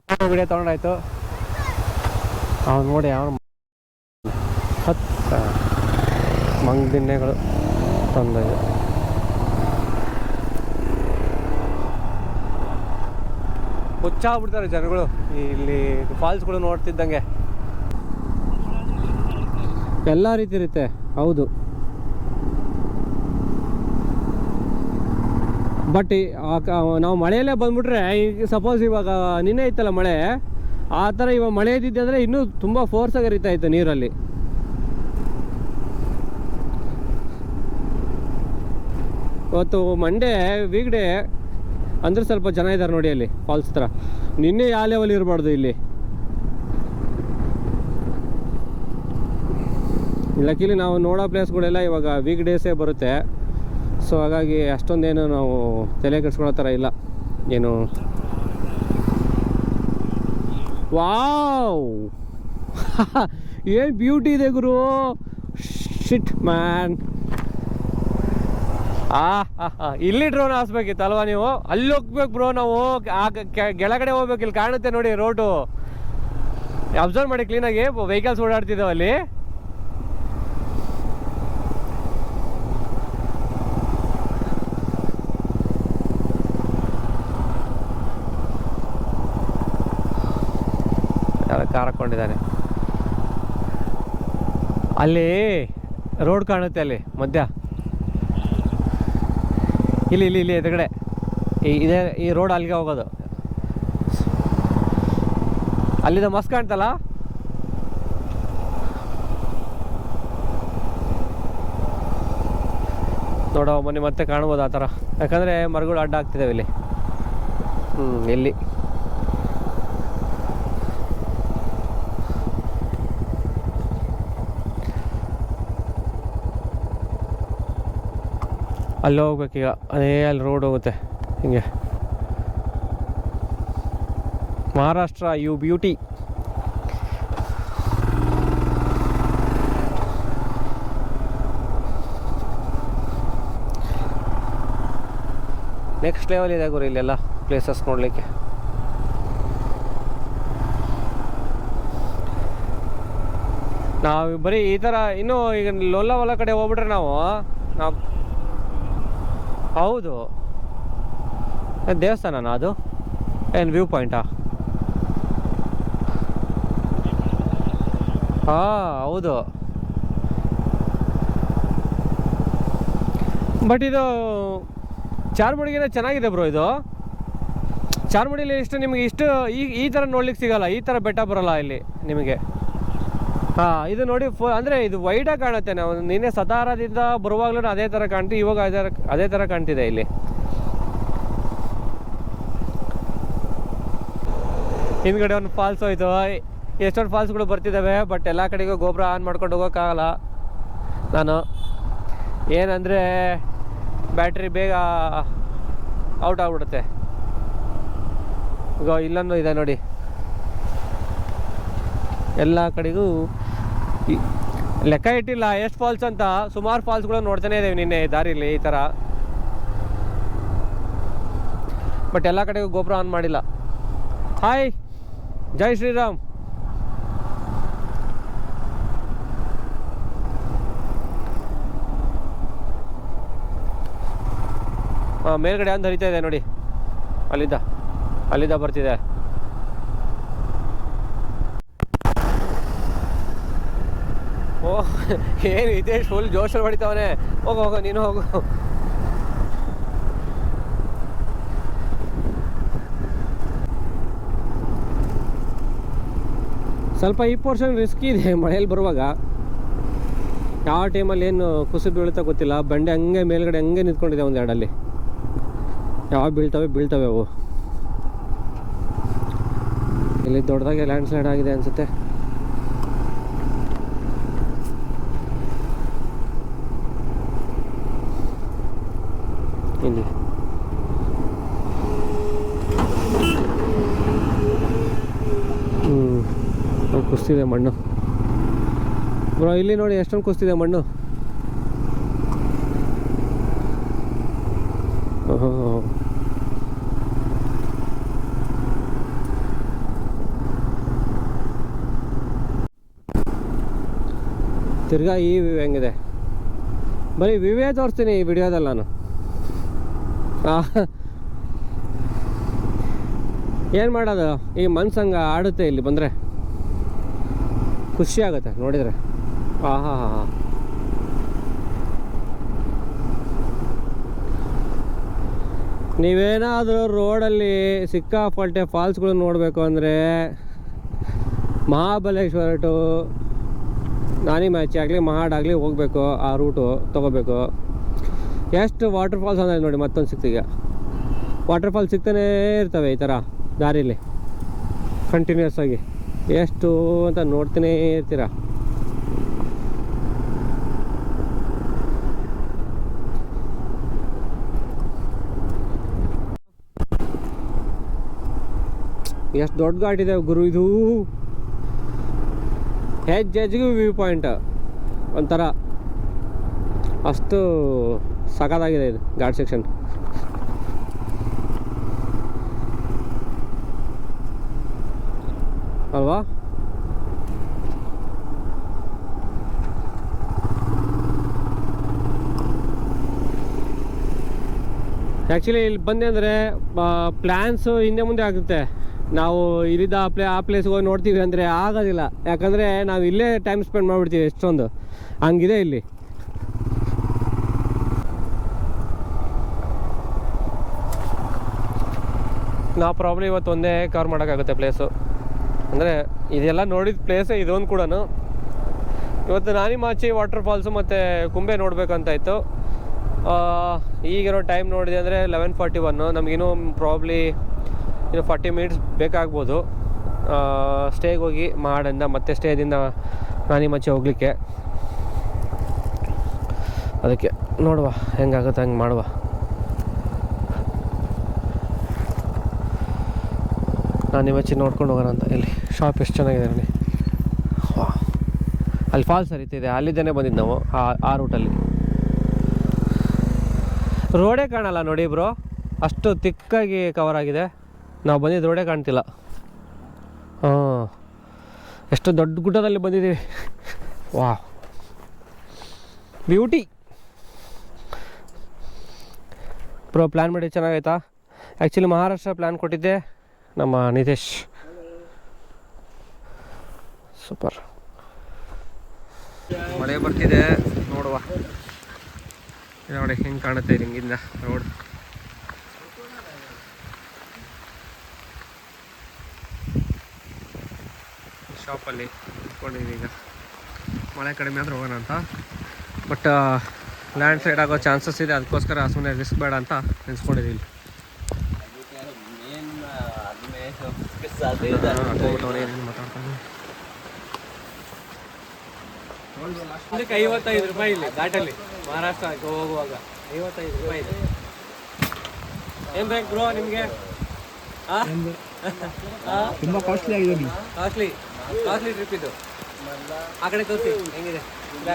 Photo video ತೊಗೊಂಡಾಯ್ತು. ಅವ್ನು ನೋಡಿ ಅವನು 10 ಮಂಗದಿನ್ನೆಗಳು ತಂದದ್ದು. ಹುಚ್ಚಾಗ್ಬಿಡ್ತಾರೆ ಜನಗಳು ಇಲ್ಲಿ ಫಾಲ್ಸ್ಗಳು ನೋಡ್ತಿದ್ದಂಗೆ. ಎಲ್ಲ ರೀತಿ ಇರುತ್ತೆ. ಹೌದು, ಬಟ್ ನಾವು ಮಳೆಯಲ್ಲೇ ಬಂದ್ಬಿಟ್ರೆ, ಈಗ ಸಪೋಸ್ ಇವಾಗ ನಿನ್ನೆ ಇತ್ತಲ್ಲ ಮಳೆ, ಆ ಥರ ಇವಾಗ ಮಳೆ ಇದ್ದಿದ್ದೆ ಅಂದರೆ ಇನ್ನೂ ತುಂಬ ಫೋರ್ಸಾಗಿ ಹರಿತಾ ಇತ್ತು ನೀರಲ್ಲಿ. ಇವತ್ತು ಮಂಡೇ ವೀಕ್ ಡೇ ಅಂದರೆ ಸ್ವಲ್ಪ ಜನ ಇದ್ದಾರೆ ನೋಡಿ ಅಲ್ಲಿ ಫಾಲ್ಸ್ ಹತ್ರ. ನಿನ್ನೆ ಯಾವ ಲೆವೆಲ್ ಇರಬಾರ್ದು ಇಲ್ಲಿ. ಲಕ್ಕಿಲಿ ನಾವು ನೋಡೋ ಪ್ಲೇಸ್ಗಳೆಲ್ಲ ಇವಾಗ ವೀಕ್ ಡೇಸೇ ಬರುತ್ತೆ. ಸೊ ಹಾಗಾಗಿ ಅಷ್ಟೊಂದೇನು ನಾವು ತಲೆ ಕೆಡಿಸ್ಕೊಳ್ಳೋ ಥರ ಇಲ್ಲ ಏನು. ವಾವ್ ಏನು ಬ್ಯೂಟಿ ಇದೆ ಗುರು. ಶಿಟ್ ಮ್ಯಾನ್. ಇಲ್ಲಿ ಡ್ರೋನ್ ಹಾಸ್ಬೇಕಿತ್ತು ಅಲ್ವಾ ನೀವು? ಅಲ್ಲಿ ಹೋಗ್ಬೇಕು ಬ್ರೋ ನಾವು. ಕೆಳಗಡೆ ಹೋಗ್ಬೇಕು. ಇಲ್ಲಿ ಕಾಣುತ್ತೆ ನೋಡಿ ರೋಡು. ಅಬ್ಸರ್ವ್ ಮಾಡಿ ಕ್ಲೀನಾಗಿ. ವೆಹಿಕಲ್ಸ್ ಓಡಾಡ್ತಿದ್ದಾವೆ ಅಲ್ಲಿ. ಕಾರ್ ಹಾಕ್ಕೊಂಡಿದ್ದಾನೆ. ಅಲ್ಲಿ ರೋಡ್ ಕಾಣುತ್ತೆ ಅಲ್ಲಿ ಮಧ್ಯ. ಇಲ್ಲಿ ಎದುರುಗಡೆ ಇದೇ ಈ ರೋಡ್ ಅಲ್ಲಿಗೆ ಹೋಗೋದು. ಅಲ್ಲಿಂದ ಮಸ್ತ್ ಕಾಣ್ತಲ್ಲ. ನೋಡೋ ಮೊನ್ನೆ ಮತ್ತೆ ಕಾಣ್ಬೋದು ಆ ಥರ. ಯಾಕಂದರೆ ಮರಗಳು ಅಡ್ಡ ಆಗ್ತಿದ್ದಾವೆ ಇಲ್ಲಿ. ಇಲ್ಲಿ ಅಲ್ಲಿ ಹೋಗ್ಬೇಕೀಗ. ಅದೇ ಅಲ್ಲಿ ರೋಡ್ ಹೋಗುತ್ತೆ ಹಿಂಗೆ. ಮಹಾರಾಷ್ಟ್ರ ಯು ಬ್ಯೂಟಿ. ನೆಕ್ಸ್ಟ್ ಲೆವೆಲ್ ಇದೆ ಗುರು ಇಲ್ಲೆಲ್ಲ ಪ್ಲೇಸಸ್ ನೋಡಲಿಕ್ಕೆ. ನಾವು ಬರೀ ಈ ಥರ ಇನ್ನೂ ಈಗ ಲೋಲಾವಾಲ ಕಡೆ ಹೋಗ್ಬಿಟ್ರೆ ನಾವು ಹೌದು, ದೇವಸ್ಥಾನನಾ ಅದು? ಏನು ವ್ಯೂ ಪಾಯಿಂಟಾ? ಹೌದು. ಬಟ್ ಇದು ಚಾರ್ಮುಡಿಗಿನ ಚೆನ್ನಾಗಿದೆ ಬ್ರೋ ಇದು. ಚಾರ್ಮುಡಿಲಿ ಇಷ್ಟು ನಿಮಗೆ ಇಷ್ಟು ಈ ಥರ ನೋಡ್ಲಿಕ್ಕೆ ಸಿಗಲ್ಲ. ಈ ಥರ ಬೆಟ್ಟ ಬರೋಲ್ಲ ಇಲ್ಲಿ ನಿಮಗೆ. ಇದು ನೋಡಿ ಅಂದರೆ ಇದು ವೈಡಾಗಿ ಕಾಣುತ್ತೆ. ನಾವು ನಿನ್ನೆ ಸತಾರದಿಂದ ಬರುವಾಗಲೂ ಅದೇ ಥರ ಕಾಣ್ತೀವಿ. ಇವಾಗ ಅದೇ ಥರ ಕಾಣ್ತಿದೆ ಇಲ್ಲಿ. ಹಿಂದ್ಗಡೆ ಒಂದು ಫಾಲ್ಸ್ ಹೋಯ್ತು. ಎಷ್ಟೊಂದು ಫಾಲ್ಸ್ಗಳು ಬರ್ತಿದ್ದಾವೆ. ಬಟ್ ಎಲ್ಲ ಕಡೆಗೂ ಗೋಪುರ ಆನ್ ಮಾಡ್ಕೊಂಡು ಹೋಗೋಕ್ಕಾಗಲ್ಲ ನಾನು. ಏನಂದರೆ ಬ್ಯಾಟ್ರಿ ಬೇಗ ಔಟ್ ಆಗಿಬಿಡುತ್ತೆ. ಈಗ ಇಲ್ಲೊಂದು ಇದೆ ನೋಡಿ. ಎಲ್ಲ ಕಡೆಗೂ ಲೆಕ್ಕ ಇಟ್ಟಿಲ್ಲ ಎಷ್ಟು ಫಾಲ್ಸ್ ಅಂತ. ಸುಮಾರು ಫಾಲ್ಸ್ಗಳು ನೋಡ್ತಾನೆ ಇದ್ದೇವೆ ನಿನ್ನೆ ದಾರಿಲಿ ಈ ಥರ. ಬಟ್ ಎಲ್ಲ ಕಡೆಗೂ ಗೋಪುರ ಆನ್ ಮಾಡಿಲ್ಲ. ಹಾಯ್, ಜೈ ಶ್ರೀರಾಮ್. ಮೇಲ್ಗಡೆ ಒಂದು ಹರಿತಾ ಇದೆ ನೋಡಿ. ಅಲ್ಲಿದ್ದ ಬರ್ತಿದೆ. ಓಹ್, ಏನು ಇದೆ ಫುಲ್ ಜೋಶಲ್ಲಿ ಹೊಡಿತಾವನೆ. ಹೋಗು ನೀನು ಹೋಗು. ಸ್ವಲ್ಪ ಈ ಪೋರ್ಷನ್ ರಿಸ್ಕ್ ಇದೆ ಮಳೆಯಲ್ಲಿ ಬರುವಾಗ. ಯಾವ ಟೈಮಲ್ಲಿ ಏನು ಕುಸಿದು ಬೀಳುತ್ತಾ ಗೊತ್ತಿಲ್ಲ. ಬಂಡೆ ಹಂಗೆ ಮೇಲ್ಗಡೆ ಹಂಗೆ ನಿಂತ್ಕೊಂಡಿದೆ ಒಂದೆರಡಲ್ಲಿ. ಯಾವ ಬೀಳ್ತವೆ ಅವು. ಇಲ್ಲಿ ದೊಡ್ಡದಾಗಿ ಲ್ಯಾಂಡ್ ಸ್ಲೈಡ್ ಆಗಿದೆ ಅನಿಸುತ್ತೆ. ಇಲ್ಲಿ ಕುಸ್ತಿದೆ ಮಣ್ಣು ಬ್ರೋ. ಇಲ್ಲಿ ನೋಡಿ ಎಷ್ಟೊಂದು ಕುಸ್ತಿದೆ ಮಣ್ಣು. ತಿರ್ಗಾ ಈ ವ್ಯೂ ಹೆಂಗಿದೆ, ಬರೀ ವ್ಯೂವೇ ತೋರಿಸ್ತೀನಿ ಈ ವಿಡಿಯೋದಲ್ಲಿ ನಾನು. ಏನು ಮಾಡೋದು, ಈ ಮನ್ಸಂಗ ಆಡುತ್ತೆ ಇಲ್ಲಿ ಬಂದರೆ, ಖುಷಿ ಆಗುತ್ತೆ ನೋಡಿದರೆ. ಆಹಾ ಹಾ ಹಾ, ನೀವೇನಾದರೂ ರೋಡಲ್ಲಿ ಸಿಕ್ಕಾಪಟ್ಟೆ ಫಾಲ್ಸ್ಗಳು ನೋಡಬೇಕು ಅಂದರೆ ಮಹಾಬಲೇಶ್ವರ ಟು ನಾನಿಮ್ಯಾಚಿ ಆಗಲಿ ಮಹಾಡ್ ಆಗಲಿ ಹೋಗಬೇಕು, ಆ ರೂಟು ತೊಗೋಬೇಕು. ಎಷ್ಟು ವಾಟರ್ ಫಾಲ್ಸ್ ಅಂದರೆ ನೋಡಿ, ಮತ್ತೊಂದು ಸಿಕ್ತೀಗ ವಾಟರ್ ಫಾಲ್ಸ್ ಸಿಗ್ತಾನೇ ಇರ್ತವೆ ಈ ಥರ ದಾರಿಲಿ ಕಂಟಿನ್ಯೂಸ್ ಆಗಿ. ಎಷ್ಟು ಅಂತ ನೋಡ್ತಾನೇ ಇರ್ತೀರ. ಎಷ್ಟು ದೊಡ್ಡ ಘಾಟ್ ಇದೆ ಗುರು ಇದು, ಹೆಜ್ಜೆಜ್ಜಿಗೂ ವ್ಯೂ ಪಾಯಿಂಟ್ ಒಂಥರ, ಅಷ್ಟು ಸಖತ್ತಾಗಿದೆ ಇದು ಘಾಟ್ ಸೆಕ್ಷನ್. ಅಲ್ವಾ? ಆ್ಯಕ್ಚುಲಿ ಇಲ್ಲಿ ಬಂದೆ ಅಂದರೆ ಪ್ಲ್ಯಾನ್ಸು ಹಿಂದೆ ಮುಂದೆ ಆಗುತ್ತೆ. ನಾವು ಇಲ್ಲಿದ್ದ ಆ ಪ್ಲೇಸ್ಗೆ ಹೋಗಿ ನೋಡ್ತೀವಿ ಅಂದರೆ ಆಗೋದಿಲ್ಲ, ಯಾಕಂದರೆ ನಾವು ಇಲ್ಲೇ ಟೈಮ್ ಸ್ಪೆಂಡ್ ಮಾಡಿಬಿಡ್ತೀವಿ ಎಷ್ಟೊಂದು. ಹಂಗಿದೆ ಇಲ್ಲಿ. ನಾವು ಪ್ರಾಬ್ಲಿ ಇವತ್ತು ಒಂದೇ ಕವರ್ ಮಾಡೋಕ್ಕಾಗುತ್ತೆ ಪ್ಲೇಸು. ಅಂದರೆ ಇದೆಲ್ಲ ನೋಡಿದ ಪ್ಲೇಸೇ ಇದೊಂದು ಕೂಡ. ಇವತ್ತು ನಾನಿಮಾಚಿ ವಾಟರ್ ಫಾಲ್ಸು ಮತ್ತು ಕುಂಬೆ ನೋಡಬೇಕಂತ ಇತ್ತು. ಈಗಿರೋ ಟೈಮ್ ನೋಡಿದೆ ಅಂದರೆ 11:41. ನಮಗಿನ್ನೂ ಪ್ರಾಬ್ಲಿ ಇನ್ನು 40 ಮಿನಿಟ್ಸ್ ಬೇಕಾಗ್ಬೋದು ಸ್ಟೇಗೆ ಹೋಗಿ ಮಾಡಿಂದ ಮತ್ತೆ ಸ್ಟೇದಿಂದ ನಾನಿಮಾಚಿ ಹೋಗಲಿಕ್ಕೆ. ಅದಕ್ಕೆ ನೋಡುವ ಹೆಂಗಾಗುತ್ತೆ ಹಂಗೆ ಮಾಡುವ. ನಾನಿಮಾಚಿ ನೋಡ್ಕೊಂಡು ಹೋಗೋಣ ಅಂತ. ಇಲ್ಲಿ ಶಾಪ್ ಎಷ್ಟು ಚೆನ್ನಾಗಿದೆ ನೋಡಿ, ಅಲ್ಲಿ ಫಾಲ್ಸ್ ಹರಿತಿದೆ, ಅಲ್ಲಿದ್ದೇನೆ ಬಂದಿದ್ದು ನಾವು ಆ ರೂಟಲ್ಲಿ. ರೋಡೇ ಕಾಣಲ್ಲ ನೋಡಿ ಬ್ರೋ, ಅಷ್ಟು ತಿಕ್ಕಾಗಿ ಕವರ್ ಆಗಿದೆ. ನಾವು ಬಂದಿದ್ದು ರೋಡೇ ಕಾಣ್ತಿಲ್ಲ. ಹಾಂ, ಎಷ್ಟು ದೊಡ್ಡ ಗುಡ್ಡದಲ್ಲಿ ಬಂದಿದ್ದೀವಿ. ವಾ, ಬ್ಯೂಟಿ ಬ್ರೋ. ಪ್ಲ್ಯಾನ್ ಮಾಡಿ ಚೆನ್ನಾಗಾಯ್ತಾ? ಆ್ಯಕ್ಚುಲಿ ಮಹಾರಾಷ್ಟ್ರ ಪ್ಲ್ಯಾನ್ ಕೊಟ್ಟಿದ್ದೆ ನಮ್ಮ ನಿತೇಶ್. ಸೂಪರ್. ಮಳೆ ಬರ್ತಿದೆ ನೋಡುವ, ನೋಡಿ ಹೆಂಗೆ ಕಾಣುತ್ತೆ ಹಿಂಗಿಂದ ರೋಡ್. ಶಾಪಲ್ಲಿ ನಿಂತ್ಕೊಂಡಿದ್ದೀವಿ ಈಗ. ಮಳೆ ಕಡಿಮೆ ಆದರೆ ಹೋಗೋಣ ಅಂತ. ಬಟ್ ಲ್ಯಾಂಡ್ ಸ್ಲೈಡ್ ಆಗೋ ಚಾನ್ಸಸ್ ಇದೆ, ಅದಕ್ಕೋಸ್ಕರ ಸುಮ್ಮನೆ ರಿಸ್ಕ್ ಬೇಡ ಅಂತ ನಿಲ್ಸ್ಕೊಂಡಿದ್ದೀವಿ. ಮಾತಾಡ್ಕೊಂಡು 55 ರೂಪಾಯಿ ಇಲ್ಲಿ ಘಾಟಲ್ಲಿ ಮಹಾರಾಷ್ಟ್ರಕ್ಕೆ ಹೋಗುವಾಗ 55 ರೂಪಾಯಿ ಇದೆ. ಏನು ಬೇಕು ಬ್ರೋ ನಿಮಗೆ? ತುಂಬ ಕಾಸ್ಟ್ಲಿ ಆಗಿದೆ. ಕಾಸ್ಟ್ಲಿ ಟ್ರಿಪ್ ಇದು. ಆ ಕಡೆ ತೋರಿಸಿ ಹೆಂಗಿದೆ,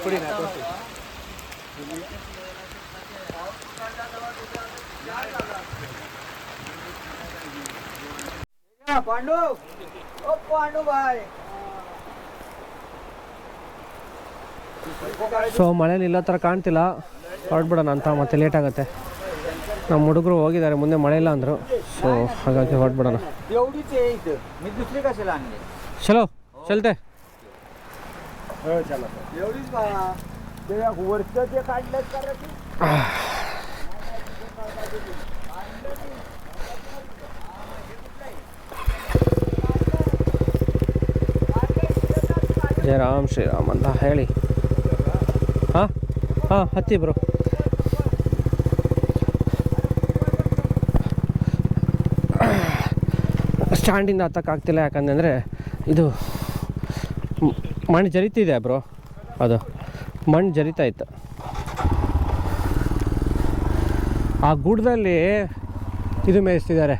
ಕುಡಿ ನಾ ತೋರಿಸಿ. ಪಾಂಡು ಬಾಯ್. ಸೊ ಮಳೆ ನಿಲ್ಲೋ ಥರ ಕಾಣ್ತಿಲ್ಲ, ಹೊರಡ್ಬಿಡೋಣ ಅಂತ. ಮತ್ತೆ ಲೇಟ್ ಆಗುತ್ತೆ. ನಮ್ಮ ಹುಡುಗರು ಹೋಗಿದ್ದಾರೆ ಮುಂದೆ, ಮಳೆ ಇಲ್ಲ ಅಂದರು. ಸೊ ಹಾಗಾಗಿ ಹೊರಡ್ಬಿಡೋಣ. ಚಲೋ ಚಲ್ತೆ. ಜಯ ರಾಮ್ ಶ್ರೀರಾಮ್ ಅಂತ ಹೇಳಿ. ಹಾಂ ಹಾಂ, ಹತ್ತಿ ಬ್ರೋ. ಸ್ಟ್ಯಾಂಡಿಂದ ಹತ್ತಕ್ಕಾಗ್ತಿಲ್ಲ, ಯಾಕಂದರೆ ಇದು ಮಣ್ಣು ಜರಿತಿದೆ ಬ್ರೋ. ಅದು ಮಣ್ಣು ಜರಿತಾ ಇತ್ತು. ಆ ಗುಡ್ಡದಲ್ಲಿ ಇದು ಮೇಯಿಸ್ತಿದ್ದಾರೆ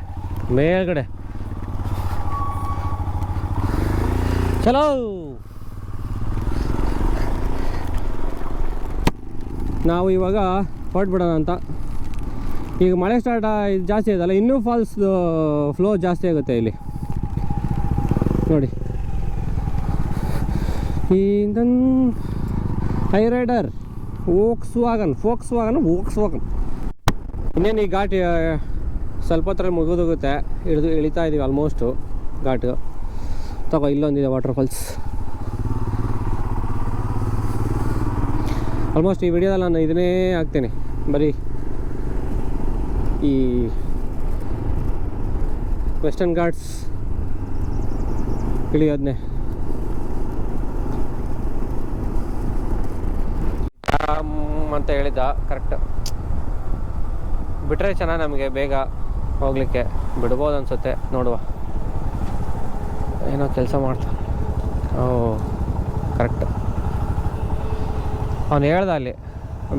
ಮೇಲ್ಗಡೆ. ಚಲೋ, ನಾವು ಇವಾಗ ಹೊರಟ್ಬಿಡೋಣ ಅಂತ. ಈಗ ಮಳೆ ಸ್ಟಾರ್ಟ್ ಇದು ಜಾಸ್ತಿ ಇದಲ್ಲ, ಇನ್ನೂ ಫಾಲ್ಸ್ ಫ್ಲೋ ಜಾಸ್ತಿ ಆಗುತ್ತೆ ಇಲ್ಲಿ ನೋಡಿ. Hyryder, Volkswagen. ಇನ್ನೇನು ಈ ಘಾಟ್ ಸ್ವಲ್ಪ ಹೊತ್ತರಲ್ಲಿ ಮುಗಿದೋಗುತ್ತೆ. ಇಳಿತಾ ಇದ್ದೀವಿ ಆಲ್ಮೋಸ್ಟು ಘಾಟು. ತಗೋ ಇಲ್ಲೊಂದಿದೆ ವಾಟರ್ ಫಾಲ್ಸ್. ಆಲ್ಮೋಸ್ಟ್ ಈ ವಿಡಿಯೋದಲ್ಲಿ ನಾನು ಇದನ್ನೇ ಹಾಕ್ತೇನೆ, ಬರೀ ಈ ವೆಸ್ಟರ್ನ್ ಘಾಟ್ಸ್ ಇಳಿಯೋದನ್ನೇ. ಅಂತ ಹೇಳಿದ್ದ ಕರೆಕ್ಟ್ ಬಿಟ್ಟರೆ ಚೆನ್ನಾಗಿ, ನಮಗೆ ಬೇಗ ಹೋಗಲಿಕ್ಕೆ ಬಿಡ್ಬೋದು ಅನಿಸುತ್ತೆ. ನೋಡುವ, ಏನೋ ಕೆಲಸ ಮಾಡ್ತಾ. ಕರೆಕ್ಟ್ ಅವನು ಹೇಳ್ದ ಅಲ್ಲಿ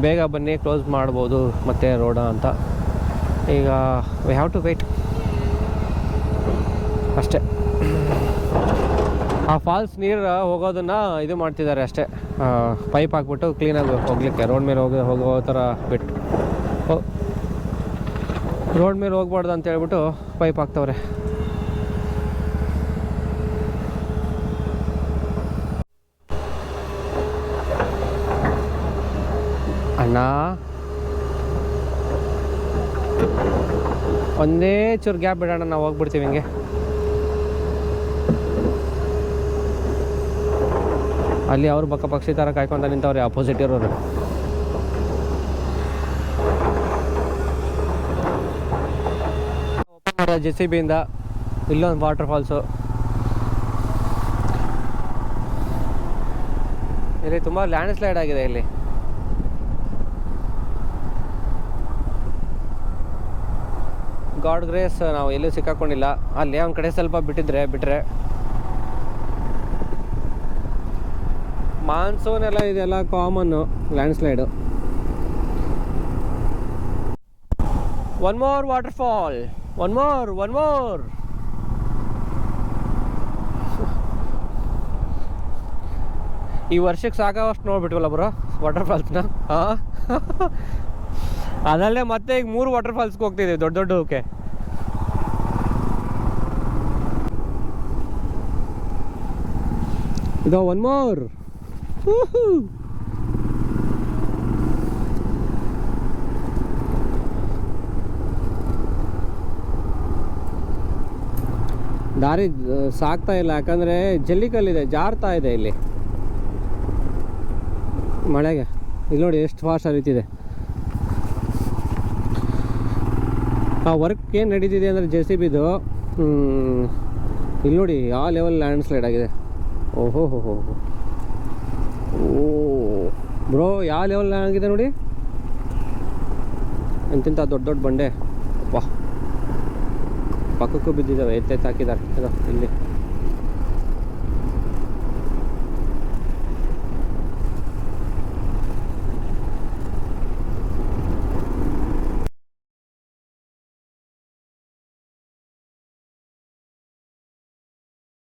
ಬೇಗ ಬನ್ನಿ, ಕ್ಲೋಸ್ ಮಾಡ್ಬೋದು ಮತ್ತೆ ರೋಡ ಅಂತ. ಈಗ ವಿ ಹ್ಯಾವ್ ಟು ವೇಟ್ ಅಷ್ಟೇ. ಆ ಫಾಲ್ಸ್ ನೀರು ಹೋಗೋದನ್ನು ಇದು ಮಾಡ್ತಿದ್ದಾರೆ ಅಷ್ಟೇ, ಪೈಪ್ ಹಾಕ್ಬಿಟ್ಟು ಕ್ಲೀನಾಗಿ ಹೋಗಲಿಕ್ಕೆ. ರೋಡ್ ಮೇಲೆ ಹೋಗೋ ಥರ ಬಿಟ್ಟು ರೋಡ್ ಮೇಲೆ ಹೋಗ್ಬಾರ್ದು ಅಂತ ಹೇಳ್ಬಿಟ್ಟು ಪೈಪ್ ಹಾಕ್ತವ್ರೆ. ಅಣ್ಣ ಒಂದೇ ಚೂರು ಗ್ಯಾಪ್ ಬಿಡೋಣ, ನಾವು ಹೋಗ್ಬಿಡ್ತೀವಿ ಹಿಂಗೆ. ಅಲ್ಲಿ ಅವ್ರು ಬಕ್ಕ ಪಕ್ಷಿ ಥರ ಕಾಯ್ಕೊಂತ ನಿಂತವ್ರೆ ಆಪೋಸಿಟ್ ಇರೋರು. JCB ಇಂದ ಇಲ್ಲೊಂದು ವಾಟರ್ ಫಾಲ್ಸು. ಇಲ್ಲಿ ತುಂಬ ಲ್ಯಾಂಡ್ ಸ್ಲೈಡ್ ಆಗಿದೆ. ಇಲ್ಲಿ ಗಾಡ್ ಗ್ರೇಸ್ ನಾವು ಎಲ್ಲೂ ಸಿಕ್ಕಾಕೊಂಡಿಲ್ಲ. ಅಲ್ಲಿ ಒಂದು ಕಡೆ ಸ್ವಲ್ಪ ಬಿಟ್ಟರೆ ಮಾನ್ಸೂನ್ ಎಲ್ಲ ಇದೆಲ್ಲ common landslide. One more waterfall, one more. ಈ ವರ್ಷಕ್ಕೆ ಸಾಕಾವಷ್ಟು ನೋಡ್ಬಿಟ್ವಲ್ಲ ಬ್ರೋ ವಾಟರ್ ಫಾಲ್ಸ್ನ. ಹಾಂ, ಅದಲ್ಲೇ ಮತ್ತೆ ಈಗ 3 ವಾಟರ್ ಫಾಲ್ಸ್ಗೆ ಹೋಗ್ತಿದ್ದೀವಿ, ದೊಡ್ಡಕ್ಕೆ. ಇದು ಒನ್ ಮೋರ್. ದಾರಿ ಸಾಕ್ತಾ ಇಲ್ಲ, ಯಾಕಂದರೆ ಜಲ್ಲಿಕಲ್ಲಿದೆ, ಜಾರ್ತಾ ಇದೆ ಇಲ್ಲಿ ಮಳೆಗೆ. ಇಲ್ಲಿ ನೋಡಿ ಎಷ್ಟು ಫಾಸ್ಟ್ ಹರಿತಿದೆ. ಆ ವರ್ಕ್ ಏನು ನಡೀತಿದೆ ಅಂದರೆ JCBದು, ಇಲ್ಲಿ ನೋಡಿ ಯಾವ ಲೆವೆಲ್ ಲ್ಯಾಂಡ್ ಸ್ಲೈಡ್ ಆಗಿದೆ. ಓಹೋ ಓ ಬ್ರೋ, ಯಾವ ಲೆವೆಲ್ ಆಗಿದೆ ನೋಡಿ. ಎಂತಿಂಥ ದೊಡ್ಡ ಬಂಡೆ ವಾಹ್, ಪಕ್ಕಕ್ಕೂ ಬಿದ್ದಿದ್ದಾವೆ, ಎತ್ತೆತ್ತು ಹಾಕಿದ್ದಾರೆ. ಇದು ಇಲ್ಲಿ